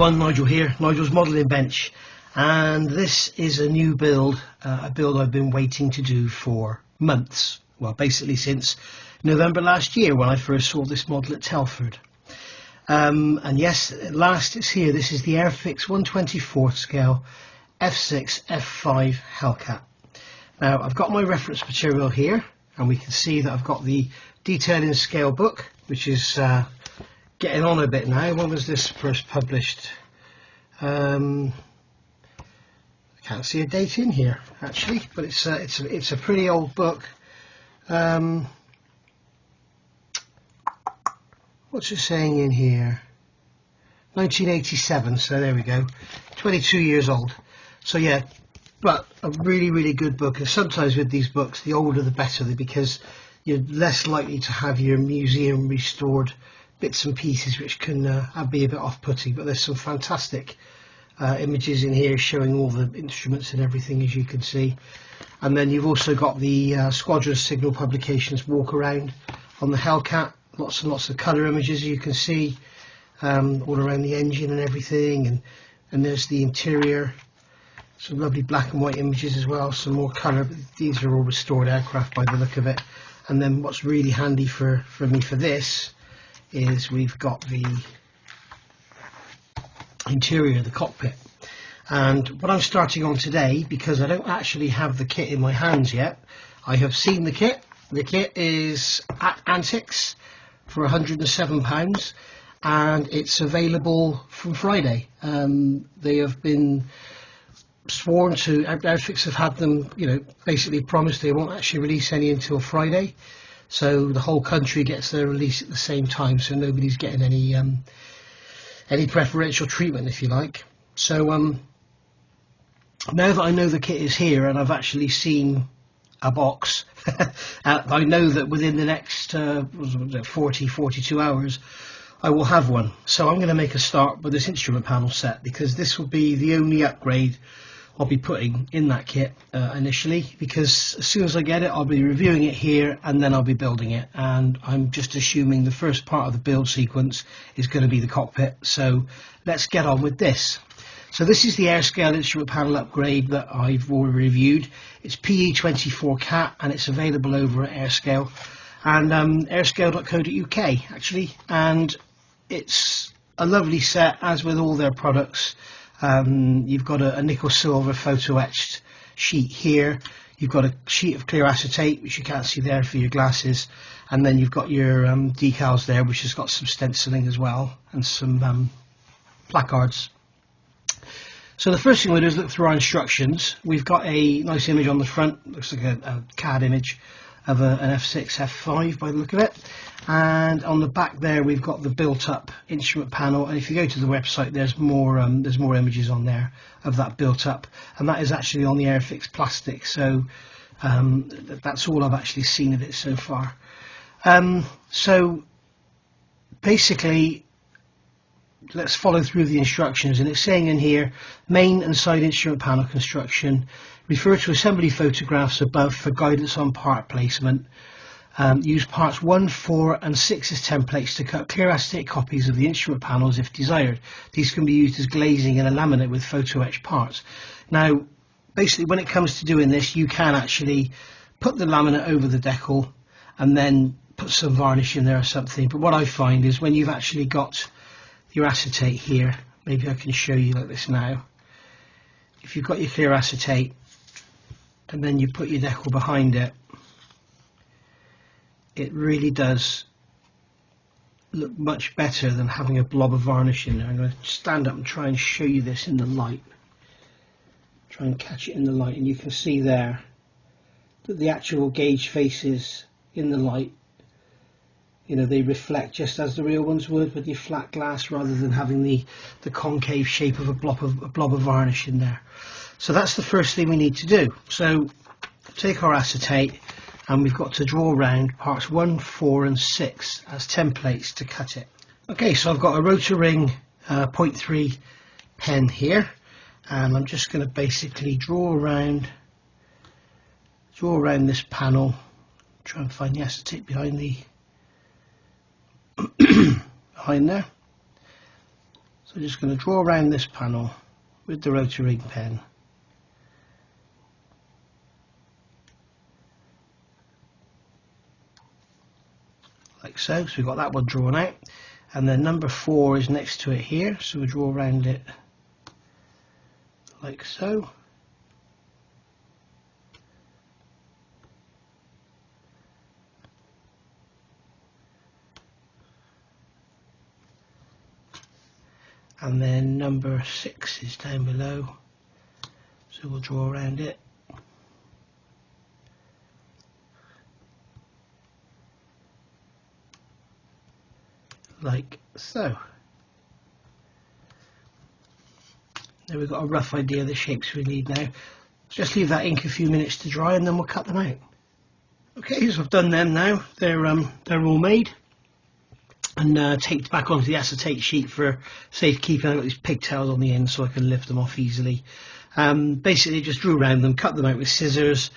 everyone, Nigel here, Nigel's Modelling Bench, and this is a new build, a build I've been waiting to do for months, well basically since November last year when I first saw this model at Telford. And yes, at last it's here. This is the Airfix 1/24 scale F6F-5 Hellcat. Now I've got my reference material here, and we can see that I've got the detailing scale book, which is getting on a bit now. When was this first published? I can't see a date in here actually, but it's a pretty old book. What's it saying in here? 1987, so there we go, 22 years old. So yeah, but a really good book. And sometimes with these books, the older the better, because you're less likely to have your museum restored bits and pieces, which can be a bit off-putting. But there's some fantastic images in here showing all the instruments and everything, as you can see. And then you've also got the Squadron Signal Publications walk around on the Hellcat. Lots and lots of colour images, you can see all around the engine and everything. And there's the interior. Some lovely black and white images as well, some more colour. These are all restored aircraft by the look of it. And then what's really handy for me for this is we've got the interior, the cockpit. And what I'm starting on today, because I don't actually have the kit in my hands yet, I have seen the kit. The kit is at Antics for £107, and it's available from Friday. They have been sworn to, Airfix have had them, basically promised they won't actually release any until Friday. So the whole country gets their release at the same time, so nobody's getting any preferential treatment, if you like. So now that I know the kit is here and I've actually seen a box, I know that within the next 42 hours I will have one. So I'm going to make a start with this instrument panel set, because this will be the only upgrade I'll be putting in that kit initially, because as soon as I get it I'll be reviewing it here and then I'll be building it. And I'm just assuming the first part of the build sequence is going to be the cockpit, so let's get on with this. So this is the Airscale Instrument panel upgrade that I've already reviewed. It's PE24 CAT and it's available over at Airscale and airscale.co.uk actually, and it's a lovely set, as with all their products. You've got a nickel silver photo etched sheet here. You've got a sheet of clear acetate, which you can't see there for your glasses, and then you've got your decals there, which has got some stenciling as well and some placards. So the first thing we'll do is look through our instructions. We've got a nice image on the front, looks like a CAD image of an F6F5 by the look of it, and on the back there we've got the built-up instrument panel. And if you go to the website, there's more images on there of that built-up, and that is actually on the Airfix plastic. So that's all I've actually seen of it so far. So basically, let's follow through the instructions, and it's saying in here, main and side instrument panel construction, refer to assembly photographs above for guidance on part placement. Use parts 1, 4 and 6 as templates to cut clear acetate copies of the instrument panels if desired. These can be used as glazing in a laminate with photo etched parts. Now basically, when it comes to doing this, you can actually put the laminate over the decal and then put some varnish in there or something. But what I find is when you've actually got your acetate here, maybe I can show you like this now. If you've got your clear acetate and then you put your decal behind it, it really does look much better than having a blob of varnish in there. I'm going to stand up and try and show you this in the light. Try and catch it in the light, and you can see there that the actual gauge faces in the light, they reflect just as the real ones would with your flat glass, rather than having the concave shape of a blob of varnish in there. So that's the first thing we need to do. So take our acetate, and we've got to draw around parts 1, 4 and 6 as templates to cut it. Okay, so I've got a rotor ring 0.3 pen here, and I'm just going to basically draw around this panel, try and find the acetate behind there. So I'm just going to draw around this panel with the rotary ink pen. Like so. So we've got that one drawn out. And then number 4 is next to it here. So we draw around it like so. And then number 6 is down below, so we'll draw around it like so. Now we've got a rough idea of the shapes we need now. Just leave that ink a few minutes to dry and then we'll cut them out. Okay, so I've done them now. They're all made and taped back onto the acetate sheet for safekeeping. I've got these pigtails on the end so I can lift them off easily. Basically just drew around them, cut them out with scissors,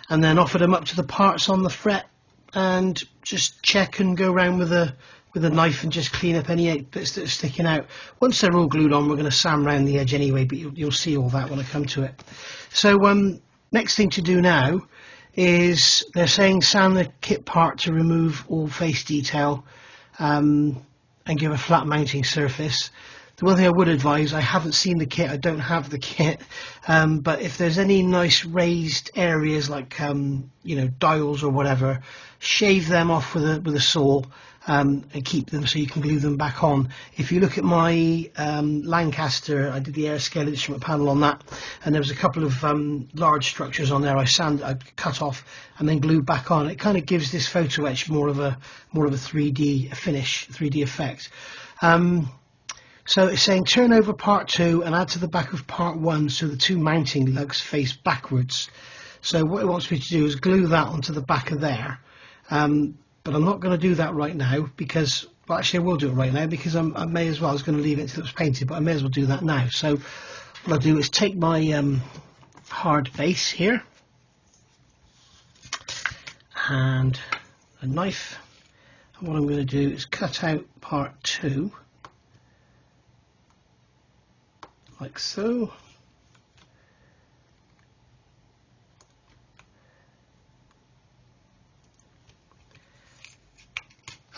and then offered them up to the parts on the fret and just check and go around with a knife and just clean up any bits that are sticking out. Once they're all glued on, we're going to sand around the edge anyway, but you'll see all that when I come to it. So next thing to do now is they're saying sand the kit part to remove all face detail and give a flat mounting surface. The one thing I would advise, I haven't seen the kit, I don't have the kit, but if there's any nice raised areas like you know, dials or whatever, shave them off with a saw and keep them so you can glue them back on. If you look at my Lancaster, I did the Airscale Instrument panel on that, and there was a couple of large structures on there I cut off and then glued back on. It kind of gives this photo etch more of a 3D finish, 3D effect. So it's saying turn over part 2 and add to the back of part 1 so the 2 mounting lugs face backwards. So what it wants me to do is glue that onto the back of there. But I'm not going to do that right now because, well, actually I will do it right now because I may as well. I was going to leave it until it was painted, but I may as well do that now. So what I'll do is take my hard base here and a knife, and what I'm going to do is cut out part 2 like so.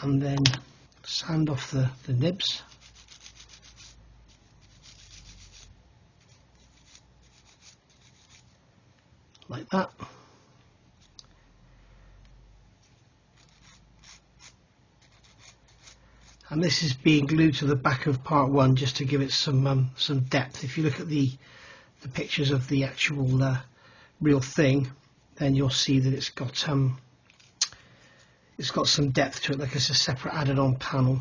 And then sand off the nibs. Like that. And this is being glued to the back of part 1 just to give it some depth. If you look at the pictures of the actual real thing, then you'll see that it's got some depth to it, like it's a separate added on panel.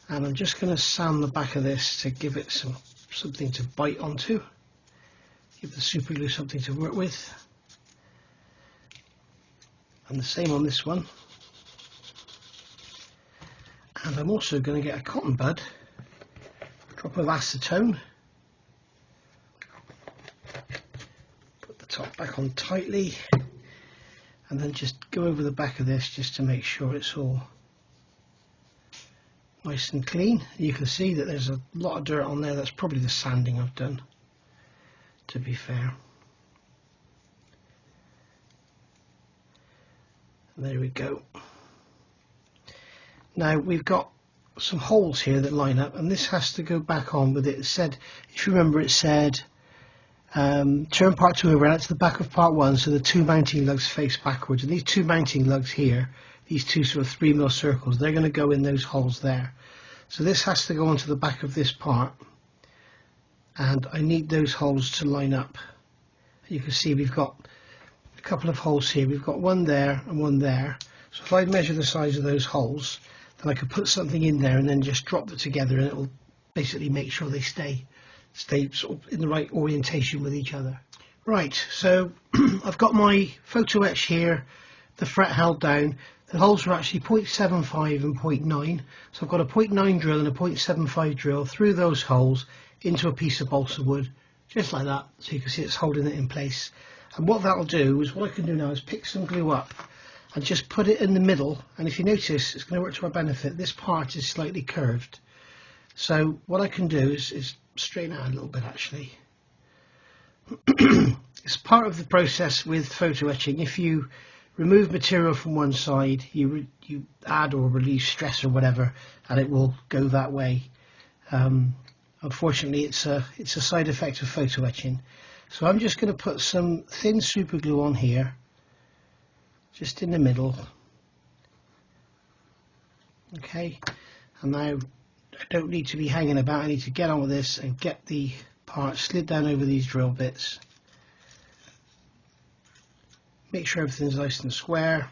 And I'm just going to sand the back of this to give it something to bite onto, give the super glue something to work with. And the same on this one. And I'm also going to get a cotton bud, a drop of acetone, put the top back on tightly, and then just go over the back of this just to make sure it's all nice and clean. You can see that there's a lot of dirt on there. That's probably the sanding I've done, to be fair. And there we go. Now we've got some holes here that line up, and this has to go back on with it. It said, if you remember, it said turn part 2 over and out to the back of part 1 so the 2 mounting lugs face backwards. And these 2 mounting lugs here, these 2 sort of 3mm circles, they're going to go in those holes there. So this has to go onto the back of this part, and I need those holes to line up. You can see we've got a couple of holes here. We've got one there and one there. So if I measure the size of those holes, then I could put something in there and then just drop them together, and it will basically make sure they stay sort of in the right orientation with each other. Right, so I've got my photo etch here, the fret held down. The holes are actually 0.75 and 0.9, so I've got a 0.9 drill and a 0.75 drill through those holes into a piece of balsa wood, just like that, so you can see it's holding it in place. And what that'll do is, what I can do now is pick some glue up and just put it in the middle, and if you notice, it's going to work to our benefit. This part is slightly curved, So what I can do is straighten out a little bit actually. It's part of the process with photo etching. If you remove material from one side, you add or release stress or whatever, and it will go that way. Unfortunately, it's a side effect of photo etching. So I'm just going to put some thin super glue on here, just in the middle. Okay, and now I don't need to be hanging about. I need to get on with this and get the part slid down over these drill bits. Make sure everything's nice and square,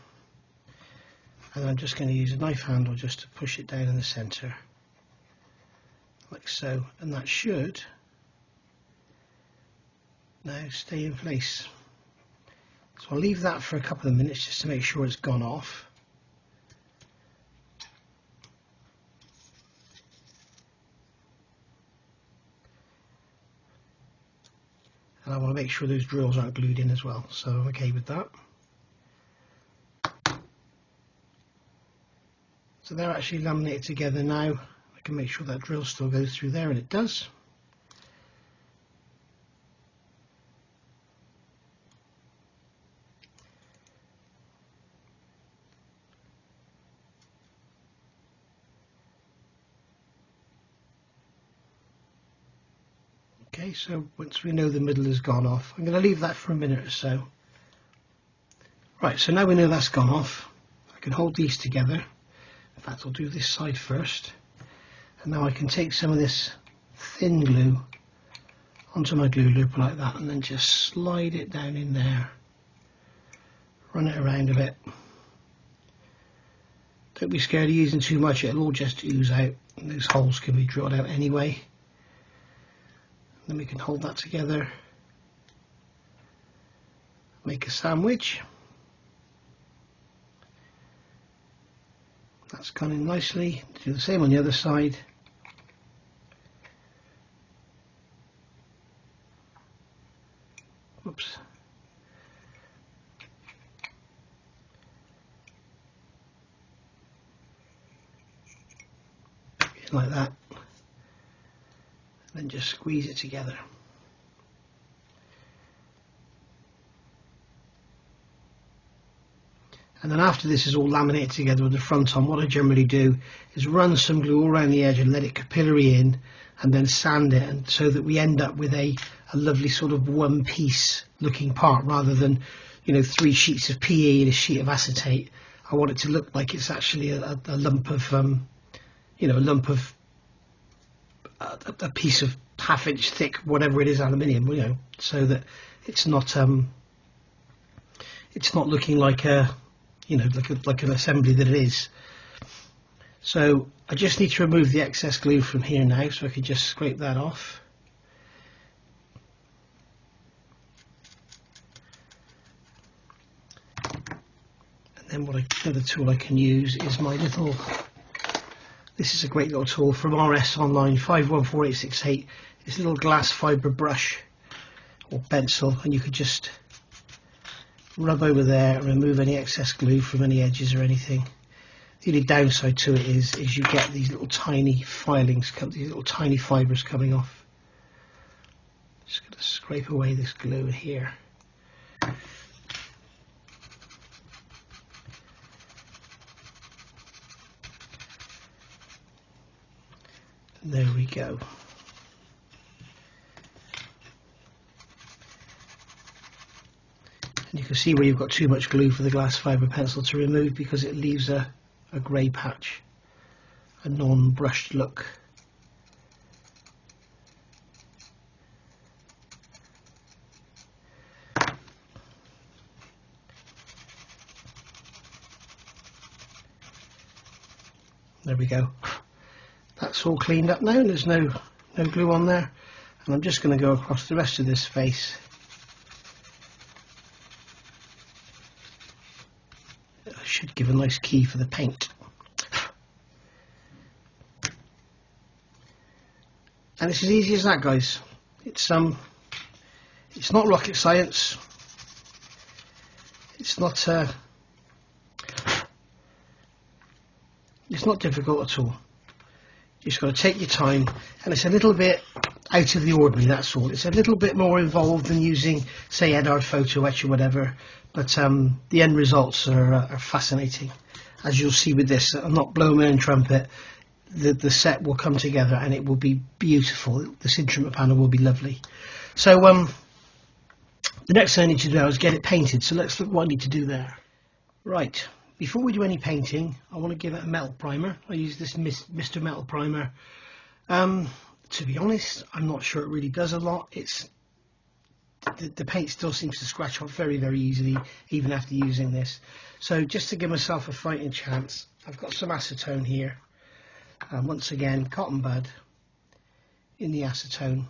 and I'm just going to use a knife handle just to push it down in the center, like so, and that should now stay in place. So I'll leave that for a couple of minutes just to make sure it's gone off. And I want to make sure those drills aren't glued in as well, so I'm okay with that. So they're actually laminated together now. I can make sure that drill still goes through there, and it does. Okay, so once we know the middle has gone off, I'm going to leave that for a minute or so. Right, so now we know that's gone off, I can hold these together. In fact, I'll do this side first. And now I can take some of this thin glue onto my glue loop like that, and then just slide it down in there. Run it around a bit. Don't be scared of using too much, it'll all just ooze out, and those holes can be drilled out anyway. Then we can hold that together, make a sandwich. That's gone in nicely. Do the same on the other side. Whoops. Like that. And then just squeeze it together. And then after this is all laminated together with the front on, what I generally do is run some glue all around the edge and let it capillary in, and then sand it, and so that we end up with a lovely sort of one piece looking part, rather than, you know, 3 sheets of PE and a sheet of acetate. I want it to look like it's actually a lump of you know, a lump of a piece of half-inch thick, whatever it is, aluminium, you know, so that it's not looking like a, you know, like an assembly that it is. So I just need to remove the excess glue from here now, so I can just scrape that off. And then another tool I can use is my little, this is a great little tool from RS Online, 514868. It's a little glass fibre brush or pencil, and you could just rub over there and remove any excess glue from any edges or anything. The only downside to it is you get these little tiny filings, these little tiny fibres coming off. Just going to scrape away this glue here. And there we go. And you can see where you've got too much glue for the glass fibre pencil to remove, because it leaves a grey patch, a non-brushed look. There we go. That's all cleaned up now, and there's no glue on there. And I'm just going to go across the rest of this face. I should give a nice key for the paint. And it's as easy as that, guys. It's not rocket science. It's not difficult at all. You just got to take your time, and it's a little bit out of the ordinary, that's all. It's a little bit more involved than using, say, Edard Photo Etch or whatever, but the end results are fascinating. As you'll see with this, I'm not blowing my own trumpet, the set will come together and it will be beautiful. This instrument panel will be lovely. So the next thing I need to do now is get it painted, so let's look what I need to do there. Right, before we do any painting, I want to give it a metal primer. I use this Mr. Metal Primer. To be honest, I'm not sure it really does a lot. The paint still seems to scratch off very, very easily, even after using this. So just to give myself a fighting chance, I've got some acetone here. Once again, cotton bud in the acetone.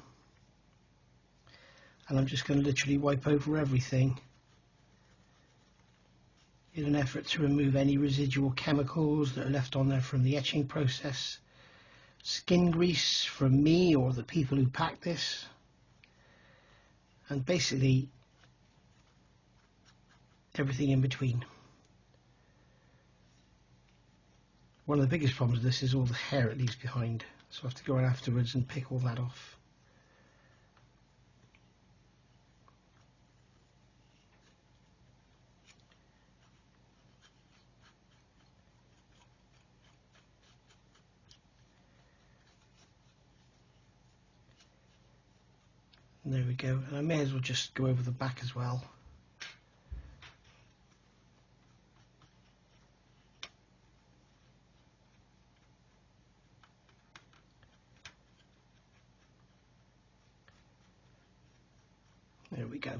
And I'm just going to literally wipe over everything in an effort to remove any residual chemicals that are left on there from the etching process. Skin grease from me or the people who packed this. And basically everything in between. One of the biggest problems with this is all the hair it leaves behind, so I have to go in afterwards and pick all that off. And there we go, and I may as well just go over the back as well. There we go.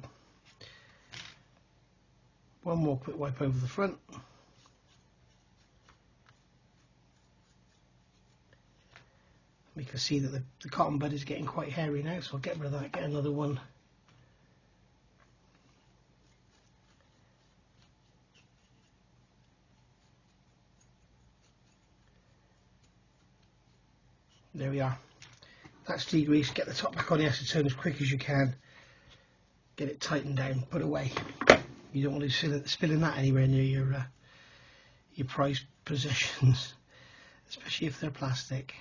One more quick wipe over the front. We can see that the cotton bud is getting quite hairy now, so I'll get rid of that, get another one. There we are. That's degreased. Get the top back on the acetone as quick as you can. Get it tightened down, put away. You don't want to spilling that anywhere near your prized possessions, especially if they're plastic.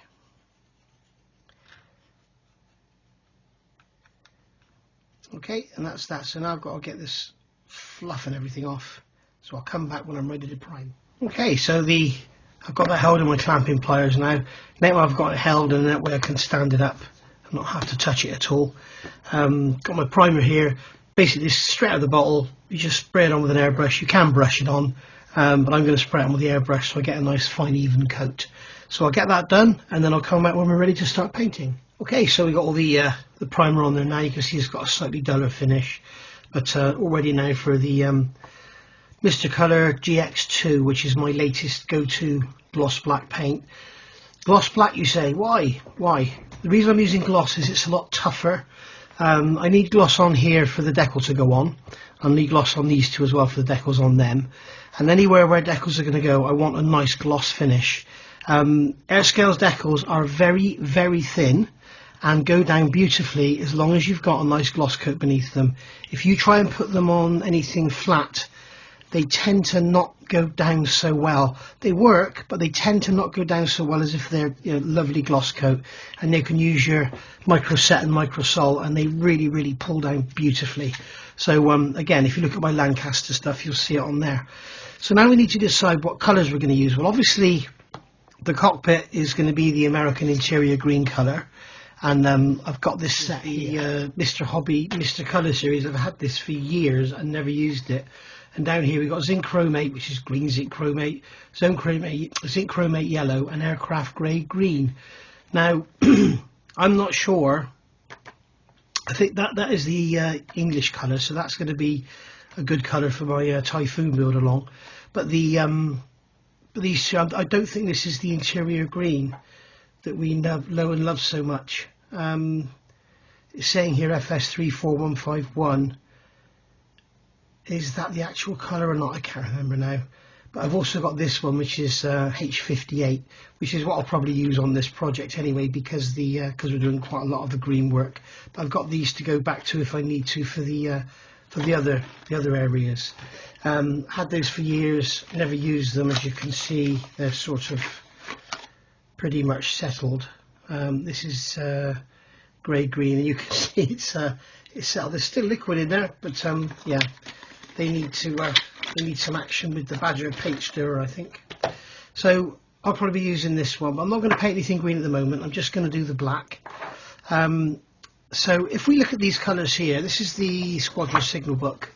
Okay, and that's that. So now I've got to get this fluff and everything off. So I'll come back when I'm ready to prime. Okay, so I've got that held in my clamping pliers now. Now I've got it held, and that way I can stand it up and not have to touch it at all. Got my primer here. Basically, this is straight out of the bottle. You just spray it on with an airbrush. You can brush it on, but I'm going to spray it on with the airbrush so I get a nice fine even coat. So I'll get that done, and then I'll come back when we're ready to start painting. Okay, so we've got all the primer on there now. You can see it's got a slightly duller finish, but all ready now for the Mr. Colour GX2, which is my latest go-to gloss black paint. Gloss black, you say? Why? Why? The reason I'm using gloss is it's a lot tougher. I need gloss on here for the decal to go on. I need gloss on these two as well for the decals on them. And anywhere where decals are going to go, I want a nice gloss finish. Airscale's decals are very, very thin and go down beautifully as long as you've got a nice gloss coat beneath them. If you try and put them on anything flat, they tend to not go down so well. They work, but they tend to not go down so well as if they're, you know, lovely gloss coat, and you can use your micro set and micro sol, and they really, really pull down beautifully. So again, if you look at my Lancaster stuff, you'll see it on there. So now we need to decide what colours we're going to use. Well, obviously the cockpit is going to be the American interior green colour, and I've got this set, the Mr. Hobby Mr. Colour series. I've had this for years and never used it. And down here we've got zinc chromate, which is green zinc chromate, zinc chromate yellow, and aircraft grey green. Now I'm not sure. I think that is the English colour, so that's going to be a good colour for my Typhoon build along. But these I don't think this is the interior green that we know and love so much. It's saying here FS34151. Is that the actual colour or not? I can't remember now. But I've also got this one, which is H58, which is what I'll probably use on this project anyway, because we're doing quite a lot of the green work. But I've got these to go back to if I need to for the other areas. Had those for years, never used them. As you can see, they're sort of pretty much settled. This is grey green, and you can see it's settled. There's still liquid in there, but yeah, they need some action with the Badger paint stirrer, I think. So I'll probably be using this one, but I'm not going to paint anything green at the moment. I'm just going to do the black. So if we look at these colours here, this is the Squadron signal book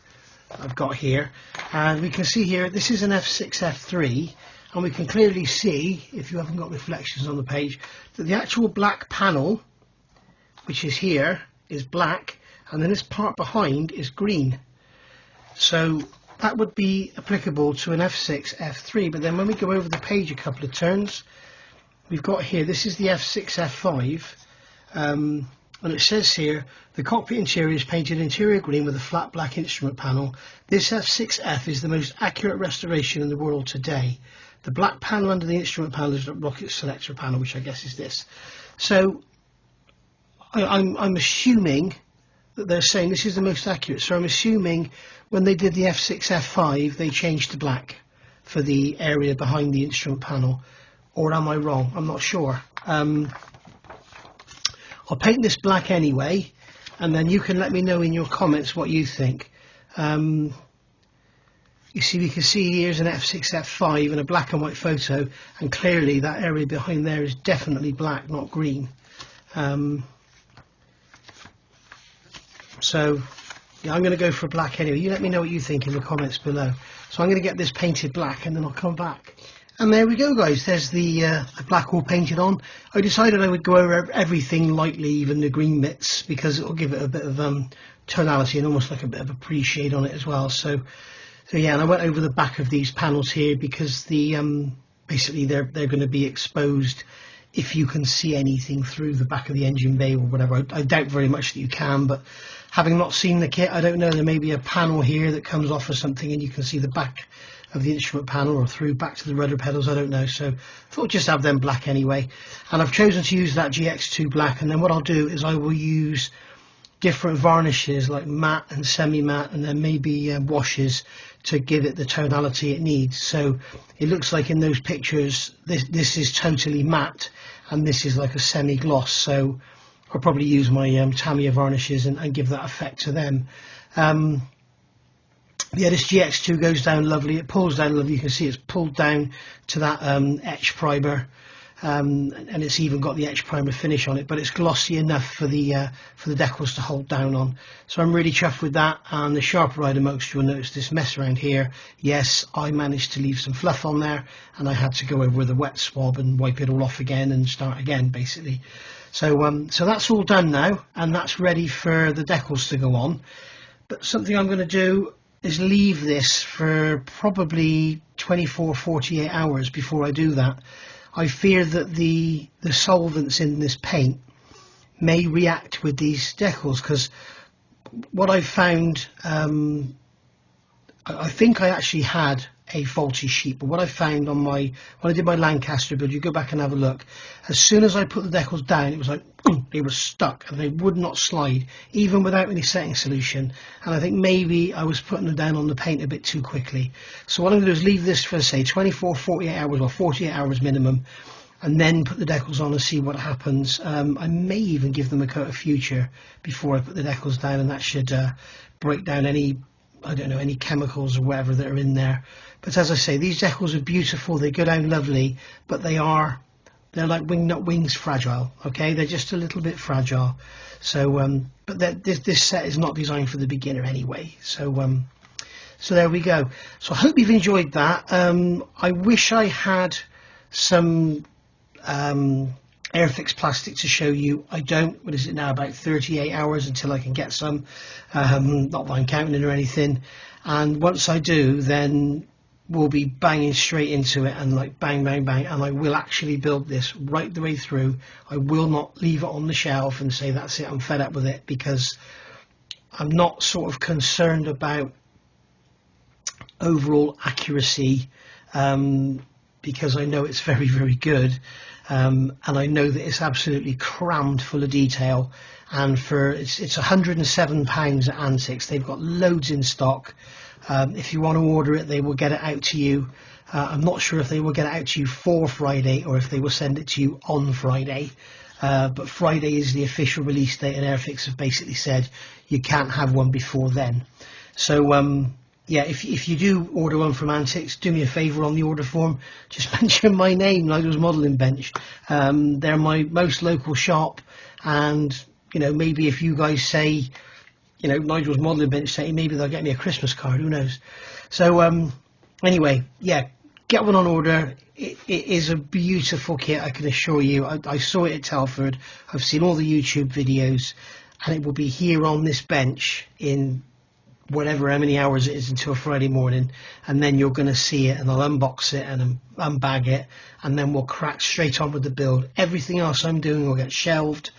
I've got here, and we can see here this is an F6F3, and we can clearly see, if you haven't got reflections on the page, that the actual black panel, which is here, is black, and then this part behind is green. So that would be applicable to an F6F3, but then when we go over the page a couple of turns, we've got here, this is the F6F5, and it says here, the cockpit interior is painted interior green with a flat black instrument panel. This F6F is the most accurate restoration in the world today. The black panel under the instrument panel is the rocket selector panel, which I guess is this. So I'm assuming that they're saying this is the most accurate. So I'm assuming when they did the F6F5, they changed to black for the area behind the instrument panel. Or am I wrong? I'm not sure. I'll paint this black anyway, and then you can let me know in your comments what you think. You see, we can see here's an F6F5 and a black and white photo, and clearly that area behind there is definitely black, not green. So yeah, I'm going to go for black anyway. You let me know what you think in the comments below. So I'm going to get this painted black, and then I'll come back. And there we go, guys. There's the black all painted on. I decided I would go over everything lightly, even the green bits, because it will give it a bit of tonality and almost like a bit of a pre-shade on it as well. So yeah, and I went over the back of these panels here because the basically they're going to be exposed if you can see anything through the back of the engine bay or whatever. I doubt very much that you can, but having not seen the kit, I don't know. There may be a panel here that comes off or something, and you can see the back of the instrument panel or through back to the rudder pedals. I don't know, so I thought just have them black anyway. And I've chosen to use that GX2 black, and then what I'll do is I will use different varnishes like matte and semi-matte, and then maybe washes to give it the tonality it needs. So it looks like in those pictures this is totally matte and this is like a semi-gloss, so I'll probably use my Tamiya varnishes and give that effect to them. Yeah, this GX2 goes down lovely. It pulls down lovely. You can see it's pulled down to that etch primer, and it's even got the etch primer finish on it. But it's glossy enough for the decals to hold down on. So I'm really chuffed with that. And the Sharp Rider, amongst you'll notice this mess around here. Yes, I managed to leave some fluff on there, and I had to go over with a wet swab and wipe it all off again and start again, basically. So so that's all done now, and that's ready for the decals to go on. But something I'm going to do is leave this for probably 24-48 hours before I do that. I fear that the solvents in this paint may react with these decals, because what I found, I think I actually had a faulty sheet, but what I found on when I did my Lancaster build, you go back and have a look, as soon as I put the decals down, it was like they were stuck and they would not slide even without any setting solution. And I think maybe I was putting them down on the paint a bit too quickly. So what I'm going to do is leave this for, say, 24-48 hours or 48 hours minimum, and then put the decals on and see what happens. I may even give them a coat of Future before I put the decals down, and that should break down any, I don't know, any chemicals or whatever that are in there. But as I say, these decals are beautiful, they go down lovely, but they're like wingnut wings fragile, okay? They're just a little bit fragile. So, but this set is not designed for the beginner anyway. So, so there we go. So I hope you've enjoyed that. I wish I had some Airfix plastic to show you. I don't. What is it now? About 38 hours until I can get some. Not that I'm counting it or anything. And once I do, then we'll be banging straight into it and like bang, bang, bang. And I will actually build this right the way through. I will not leave it on the shelf and say that's it, I'm fed up with it, because I'm not sort of concerned about overall accuracy, because I know it's very, very good. And I know that it's absolutely crammed full of detail, and it's £107 at Antics. They've got loads in stock. If you want to order it, they will get it out to you. I'm not sure if they will get it out to you for Friday or if they will send it to you on Friday. But Friday is the official release date, and Airfix have basically said you can't have one before then. So yeah, if you do order one from Antics, do me a favour on the order form, just mention my name, Nigel's Modelling Bench. They're my most local shop, and you know, maybe if you guys say, you know, Nigel's Modelling Bench, say, maybe they'll get me a Christmas card, who knows. So anyway, yeah, get one on order. It is a beautiful kit, I can assure you. I saw it at Telford, I've seen all the YouTube videos, and it will be here on this bench in whatever how many hours it is until Friday morning, and then you're going to see it, and I'll unbox it and unbag it, and then we'll crack straight on with the build. Everything else I'm doing will get shelved,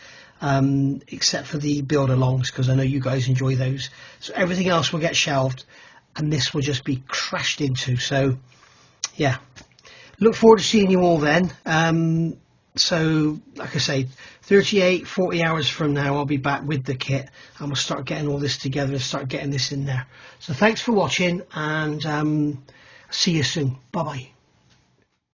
except for the build alongs, because I know you guys enjoy those. So everything else will get shelved, and this will just be crashed into. So yeah, look forward to seeing you all then. So like I say, 40 hours from now I'll be back with the kit, and we'll start getting all this together and start getting this in there. So thanks for watching, and see you soon. Bye bye.